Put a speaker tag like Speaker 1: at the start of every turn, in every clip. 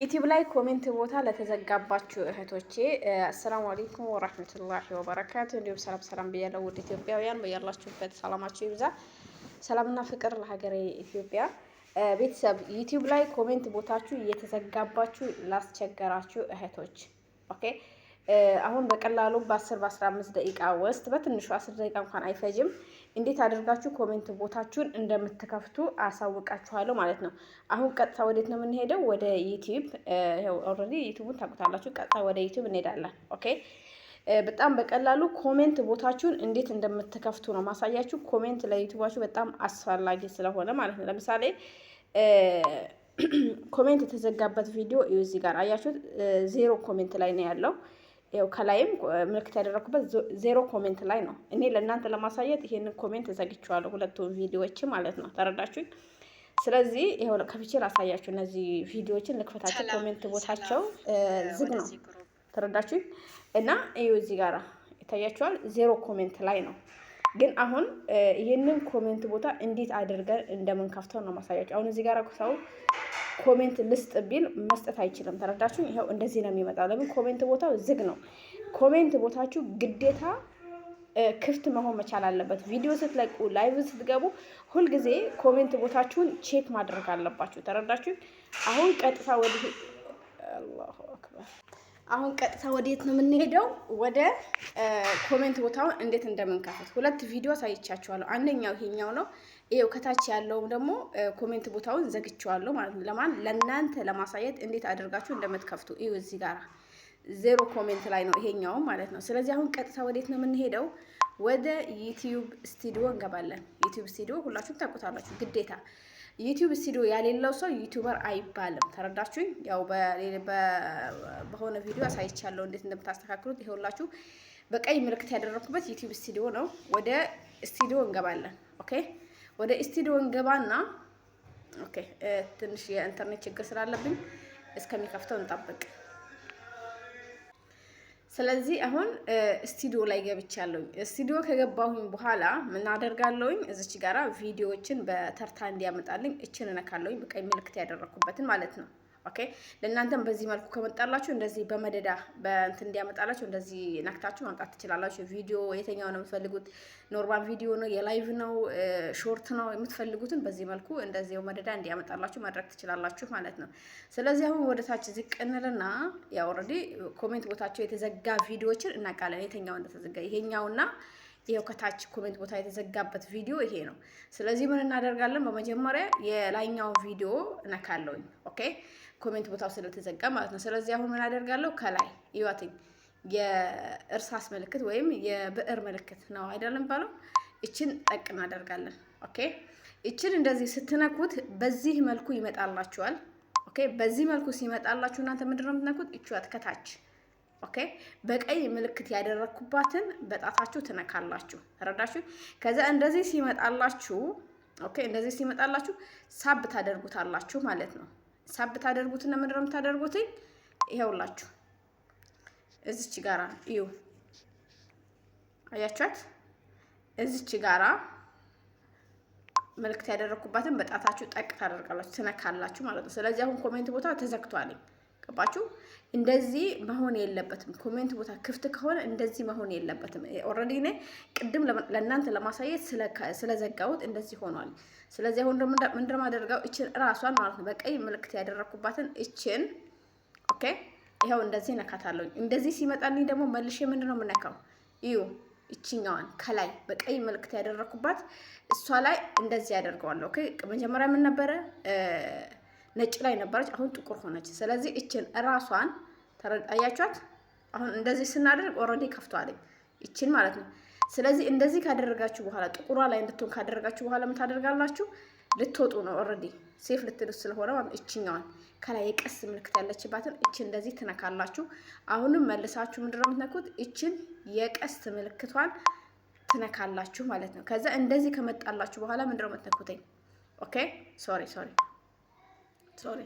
Speaker 1: ዩቲዩብ ላይ ኮሜንት ቦታ ለተዘጋባችሁ እህቶቼ አሰላሙ አለይኩም ወራህመቱላሂ ወበረካቱ። እንዲሁም ሰላም ብያለሁ። ውድ ኢትዮጵያውያን በያላችሁበት ሰላማችሁ ይብዛ። ሰላምና ፍቅር ለሀገሬ ኢትዮጵያ። ቤተሰብ ዩቲዩብ ላይ ኮሜንት ቦታችሁ እየተዘጋባችሁ ላስቸገራችሁ እህቶች ኦኬ፣ አሁን በቀላሉ በ10-15 ደቂቃ ውስጥ በትንሹ 10 ደቂቃ እንኳን አይፈጅም እንዴት አድርጋችሁ ኮሜንት ቦታችሁን እንደምትከፍቱ አሳውቃችኋለሁ ማለት ነው። አሁን ቀጥታ ወዴት ነው የምንሄደው? ወደ ዩቲዩብ። ይሄው ኦልሬዲ ዩቲዩብን ታውቁታላችሁ። ቀጥታ ወደ ዩቲዩብ እንሄዳለን። ኦኬ፣ በጣም በቀላሉ ኮሜንት ቦታችሁን እንዴት እንደምትከፍቱ ነው ማሳያችሁ። ኮሜንት ለዩቲዩባችሁ በጣም አስፈላጊ ስለሆነ ማለት ነው። ለምሳሌ ኮሜንት የተዘጋበት ቪዲዮ እዚህ ጋር አያችሁት፣ 0 ኮሜንት ላይ ነው ያለው። ያው ከላይም ምልክት ያደረኩበት 0 ኮሜንት ላይ ነው። እኔ ለእናንተ ለማሳየት ይሄንን ኮሜንት ዘግቼዋለሁ፣ ሁለቱም ቪዲዮዎች ማለት ነው። ተረዳችሁኝ? ስለዚህ ይሄው ከፍቼ ላሳያችሁ። እነዚህ ቪዲዮዎችን ልክፈታቸው። ኮሜንት ቦታቸው ዝግ ነው። ተረዳችሁኝ? እና ይሄው እዚህ ጋራ ይታያችኋል፣ 0 ኮሜንት ላይ ነው። ግን አሁን ይሄንን ኮሜንት ቦታ እንዴት አድርገን እንደምንከፍተው ነው ማሳያችሁ። አሁን እዚህ ጋራ ሰው ኮሜንት ልስጥ ቢል መስጠት አይችልም። ተረዳችሁ? ይሄው እንደዚህ ነው የሚመጣው። ለምን? ኮሜንት ቦታው ዝግ ነው። ኮሜንት ቦታችሁ ግዴታ ክፍት መሆን መቻል አለበት። ቪዲዮ ስትለቁ፣ ላይቭ ስትገቡ ሁልጊዜ ኮሜንት ቦታችሁን ቼክ ማድረግ አለባችሁ። ተረዳችሁ? አሁን ቀጥታ ወደ አላሁ አክበር። አሁን ቀጥታ ወዴት ነው የምንሄደው? ወደ ኮሜንት ቦታውን እንዴት እንደምንከፍት 2 ቪዲዮ አሳይቻችኋለሁ። አንደኛው ይሄኛው ነው። ይሄው ከታች ያለውም ደግሞ ኮሜንት ቦታውን ዘግቼዋለሁ ማለት ነው። ለእናንተ ለማሳየት እንዴት አድርጋችሁ እንደምትከፍቱ። ይሄው እዚህ ጋር 0 ኮሜንት ላይ ነው ይሄኛው ማለት ነው። ስለዚህ አሁን ቀጥታ ወዴት ነው የምንሄደው? ወደ ዩቲዩብ ስቱዲዮ እንገባለን። ዩቲዩብ ስቱዲዮ ሁላችሁም ታውቁታላችሁ ግዴታ። ዩቲዩብ ስቱዲዮ ያሌለው ሰው ዩቲዩበር አይባልም። ተረዳችሁኝ? ያው በሆነ ቪዲዮ አሳይቻለሁ እንዴት እንደምታስተካክሉት። ይሄውላችሁ በቀይ ምልክት ያደረኩበት ዩቲዩብ ስቱዲዮ ነው። ወደ ስቱዲዮ እንገባለን። ኦኬ፣ ወደ ስቱዲዮ እንገባና ኦኬ፣ ትንሽ የኢንተርኔት ችግር ስላለብኝ እስከሚከፍተው እንጠብቅ። ስለዚህ አሁን ስቱዲዮ ላይ ገብቻለሁኝ። ስቱዲዮ ከገባሁኝ በኋላ ምን አደርጋለሁኝ? እዚች ጋራ ቪዲዮዎችን በተርታ እንዲያመጣልኝ እችን እነካለሁኝ፣ በቀይ ምልክት ያደረኩበትን ማለት ነው። ኦኬ፣ ለእናንተም በዚህ መልኩ ከመጣላችሁ እንደዚህ በመደዳ በእንትን እንዲያመጣላችሁ እንደዚህ ነክታችሁ ማምጣት ትችላላችሁ። ቪዲዮ የትኛው ነው የምትፈልጉት? ኖርማል ቪዲዮ ነው፣ የላይቭ ነው፣ ሾርት ነው? የምትፈልጉትን በዚህ መልኩ እንደዚህ በመደዳ እንዲያመጣላችሁ ማድረግ ትችላላችሁ ማለት ነው። ስለዚህ አሁን ወደ ታች ዝቅ እንልና ያው ኦልሬዲ ኮሜንት ቦታቸው የተዘጋ ቪዲዮዎችን እናውቃለን፣ የትኛው እንደተዘጋ። ይሄኛውና ይሄው ከታች ኮሜንት ቦታ የተዘጋበት ቪዲዮ ይሄ ነው። ስለዚህ ምን እናደርጋለን? በመጀመሪያ የላይኛው ቪዲዮ እነካለሁኝ። ኦኬ፣ ኮሜንት ቦታው ስለተዘጋ ማለት ነው። ስለዚህ አሁን ምን አደርጋለሁ? ከላይ ይዋትኝ የእርሳስ ምልክት ወይም የብዕር ምልክት ነው አይደለም ባለው፣ እችን ጠቅ እናደርጋለን። ኦኬ፣ እችን እንደዚህ ስትነኩት በዚህ መልኩ ይመጣላችኋል። ኦኬ፣ በዚህ መልኩ ሲመጣላችሁ እናንተ ምንድነው የምትነኩት? እችዋት ከታች ኦኬ፣ በቀይ ምልክት ያደረኩባትን በጣታችሁ ትነካላችሁ። ተረዳችሁ? ከዛ እንደዚህ ሲመጣላችሁ ኦኬ፣ እንደዚህ ሲመጣላችሁ ሳብ ታደርጉታላችሁ ማለት ነው። ሳብ ታደርጉትና ምንድነው የምታደርጉት? ይሄውላችሁ እዚች ጋራ እዩ፣ አያቻት? እዚች ጋራ ምልክት ያደረኩባትን በጣታችሁ ጠቅ ታደርጋላችሁ፣ ትነካላችሁ ማለት ነው። ስለዚህ አሁን ኮሜንት ቦታ ተዘግቷል። ገባችሁ? እንደዚህ መሆን የለበትም። ኮሜንት ቦታ ክፍት ከሆነ እንደዚህ መሆን የለበትም። ኦልሬዲ እኔ ቅድም ለእናንተ ለማሳየት ስለዘጋሁት እንደዚህ ሆኗል። ስለዚህ አሁን ምንድነው ማደርገው? እችን እራሷን ማለት ነው በቀይ ምልክት ያደረኩባትን እችን ኦኬ፣ ይሄው እንደዚህ ነካታለሁ። እንደዚህ ሲመጣልኝ ደግሞ መልሼ ምንድነው የምነካው? እዩ፣ እችኛዋን ከላይ በቀይ ምልክት ያደረኩባት እሷ ላይ እንደዚህ ያደርገዋለሁ። ኦኬ፣ መጀመሪያ ምን ነበረ? ነጭ ላይ ነበረች፣ አሁን ጥቁር ሆነች። ስለዚህ እችን እራሷን አያችኋት? አሁን እንደዚህ ስናደርግ ኦልሬዲ ከፍቷል እችን ማለት ነው። ስለዚህ እንደዚህ ካደረጋችሁ በኋላ ጥቁሯ ላይ እንድትሆን ካደረጋችሁ በኋላ ምን ታደርጋላችሁ? ልትወጡ ነው። ኦልሬዲ ሴፍ ልትሉት ስለሆነ እችኛዋን ከላይ የቀስት ምልክት ያለችባትን እችን እንደዚህ ትነካላችሁ። አሁንም መልሳችሁ ምንድነው የምትነኩት? እችን የቀስት ምልክቷን ትነካላችሁ ማለት ነው። ከዛ እንደዚህ ከመጣላችሁ በኋላ ምንድነው የምትነኩትኝ? ኦኬ፣ ሶሪ።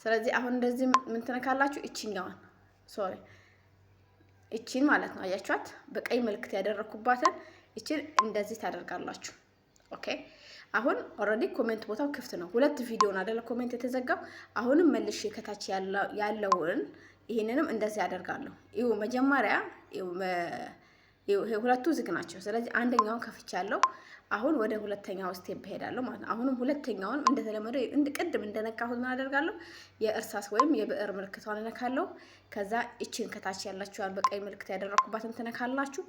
Speaker 1: ስለዚህ አሁን እንደዚህ ምን ትነካላችሁ? እቺኛዋን እቺን ማለት ነው። አያችኋት? በቀይ ምልክት ያደረኩባትን እቺን እንደዚህ ታደርጋላችሁ። ኦኬ፣ አሁን ኦልሬዲ ኮሜንት ቦታው ክፍት ነው። ሁለት ቪዲዮ ነው አይደለ ኮሜንት የተዘጋው። አሁንም መልሼ ከታች ያለውን ይሄንንም እንደዚህ አደርጋለሁ። ይኸው መጀመሪያ ሁለቱ ዝግ ናቸው። ስለዚህ አንደኛውን ከፍቻለሁ። አሁን ወደ ሁለተኛው ስቴፕ እሄዳለሁ ማለት ነው። አሁንም ሁለተኛውን እንደተለመደው ቅድም እንደነካሁት ምን አደርጋለሁ? የእርሳስ ወይም የብዕር ምልክቷን እነካለሁ። ከዛ እችን ከታች ያላችኋን በቀይ ምልክት ያደረኩባትን ትነካላችሁ።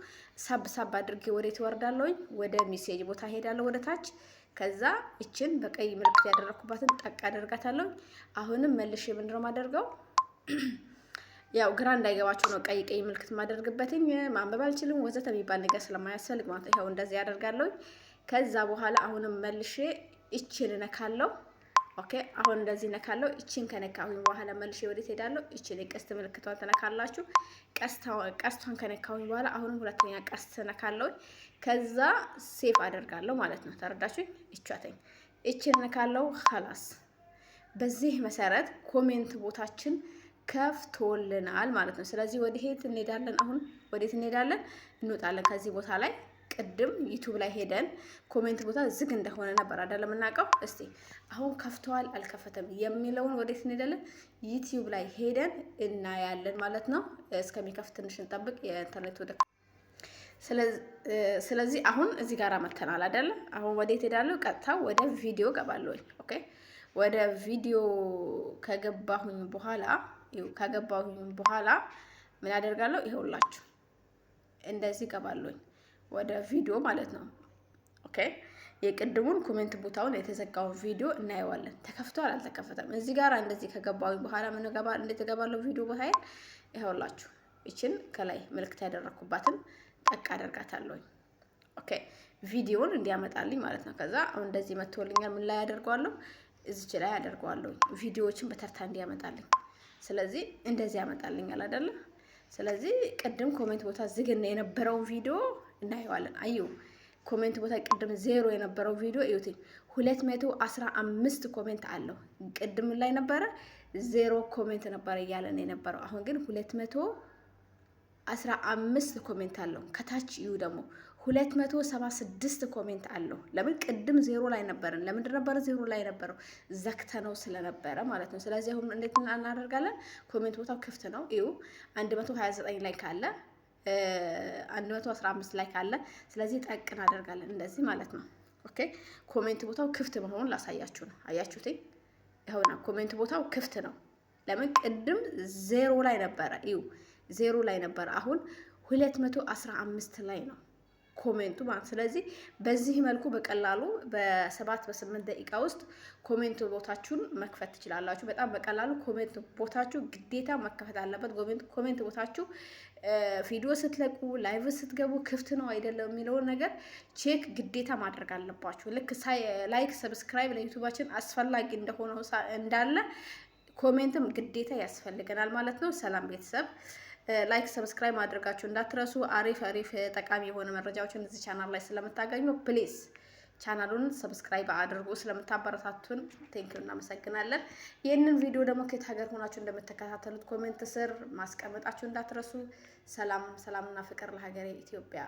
Speaker 1: ሳብ አድርጌ ወዴት ወርዳለሁኝ? ወደ ሜሴጅ ቦታ ሄዳለሁ፣ ወደ ታች። ከዛ እችን በቀይ ምልክት ያደረኩባትን ጠቅ አደርጋታለሁ። አሁንም መልሼ ምንድነው የማደርገው? ያው ግራ እንዳይገባችሁ ነው ቀይ ምልክት ማደርግበትኝ። ማንበብ አልችልም ወዘተ የሚባል ነገር ስለማያስፈልግ ማለት ነው። እንደዚህ ያደርጋለሁ። ከዛ በኋላ አሁንም መልሼ እቺን ነካለሁ። ኦኬ አሁን እንደዚህ ነካለሁ። እቺን ከነካሁኝ በኋላ መልሼ ወዴት ሄዳለሁ? እቺን የቀስት ምልክቷን ተነካላችሁ። ቀስቷን ከነካሁኝ በኋላ አሁንም ሁለተኛ ቀስት ነካለሁ። ከዛ ሴቭ አደርጋለሁ ማለት ነው። ተረዳችሁኝ? እቻተኝ እቺን ነካለሁ። خلاص በዚህ መሰረት ኮሜንት ቦታችን ከፍቶልናል ማለት ነው። ስለዚህ ወዴት እንሄዳለን? አሁን ወዴት እንሄዳለን? እንወጣለን ከዚህ ቦታ ላይ። ቅድም ዩቲዩብ ላይ ሄደን ኮሜንት ቦታ ዝግ እንደሆነ ነበር አይደለም እናውቀው። እስቲ አሁን ከፍቷል አልከፈተም የሚለውን ወዴት እንሄዳለን? ዩቲዩብ ላይ ሄደን እናያለን ማለት ነው። እስከሚከፍት ትንሽ እንጠብቅ። የኢንተርኔት ወደ ስለዚህ አሁን እዚህ ጋር መተናል አይደለ? አሁን ወዴት ሄዳለሁ? ቀጥታ ወደ ቪዲዮ ገባለሁ። ኦኬ ወደ ቪዲዮ ከገባሁኝ በኋላ ምን አደርጋለሁ? ይኸውላችሁ እንደዚህ ገባለሁኝ ወደ ቪዲዮ ማለት ነው። ኦኬ የቅድሙን ኮሜንት ቦታውን የተዘጋውን ቪዲዮ እናየዋለን። ተከፍቷል አልተከፈተም። እዚህ ጋር እንደዚህ ከገባሁኝ በኋላ ምን እንደተገባለው ቪዲዮ ቦታዬን ይኸውላችሁ እቺን ከላይ ምልክት ያደረኩባትን ጠቅ አደርጋታለሁኝ። ኦኬ ቪዲዮውን እንዲያመጣልኝ ማለት ነው። ከዛ አሁን እንደዚህ መጥቶልኛል። ምን ላይ አደርገዋለሁ? እዚች ላይ አደርገዋለሁ ቪዲዮዎችን በተርታ እንዲያመጣልኝ። ስለዚህ እንደዚህ ያመጣልኛል አይደለ? ስለዚህ ቅድም ኮሜንት ቦታ ዝግ የነበረው ቪዲዮ እናየዋለን። አዩ ኮሜንት ቦታ ቅድም 0 የነበረው ቪዲዮ እዩት። 215 ኮሜንት አለው። ቅድም ላይ ነበረ 0 ኮሜንት ነበር እያለን የነበረው። አሁን ግን 215 ኮሜንት አለው። ከታች እዩ ደግሞ 276 ኮሜንት አለው። ለምን ቅድም 0 ላይ ነበርን? ለምንድን ነበር 0 ላይ ነበረው? ዘግተነው ስለነበረ ማለት ነው። ስለዚህ አሁን እንዴት እናደርጋለን? ኮሜንት ቦታው ክፍት ነው። እዩ 129 ላይ ካለ 115 ላይ ካለ ስለዚህ ጠቅ እናደርጋለን እንደዚህ ማለት ነው። ኦኬ ኮሜንት ቦታው ክፍት መሆኑን ላሳያችሁ ነው። አያችሁት? ይኸውና ኮሜንት ቦታው ክፍት ነው። ለምን ቅድም 0 ላይ ነበረ? እዩ 0 ላይ ነበረ። አሁን 215 ላይ ነው ኮሜንቱ ማለት። ስለዚህ በዚህ መልኩ በቀላሉ በ7-8 ደቂቃ ውስጥ ኮሜንት ቦታችሁን መክፈት ትችላላችሁ። በጣም በቀላሉ ኮሜንት ቦታችሁ ግዴታ መከፈት አለበት። ኮሜንት ቦታችሁ ቪዲዮ ስትለቁ ላይቭ ስትገቡ ክፍት ነው አይደለም የሚለውን ነገር ቼክ ግዴታ ማድረግ አለባችሁ። ልክ ላይክ ሰብስክራይብ ለዩቲዩባችን አስፈላጊ እንደሆነው እንዳለ ኮሜንትም ግዴታ ያስፈልገናል ማለት ነው። ሰላም ቤተሰብ ላይክ ሰብስክራይብ ማድረጋችሁ እንዳትረሱ። አሪፍ ጠቃሚ የሆነ መረጃዎችን እዚህ ቻናል ላይ ስለምታገኙ ፕሊዝ ቻናሉን ሰብስክራይብ አድርጉ። ስለምታበረታቱን ቴንኪው እናመሰግናለን። ይህንን ቪዲዮ ደግሞ ከየት ሀገር ሆናችሁ እንደምትከታተሉት ኮሜንት ስር ማስቀመጣችሁ እንዳትረሱ። ሰላምና ፍቅር ለሀገሬ ኢትዮጵያ።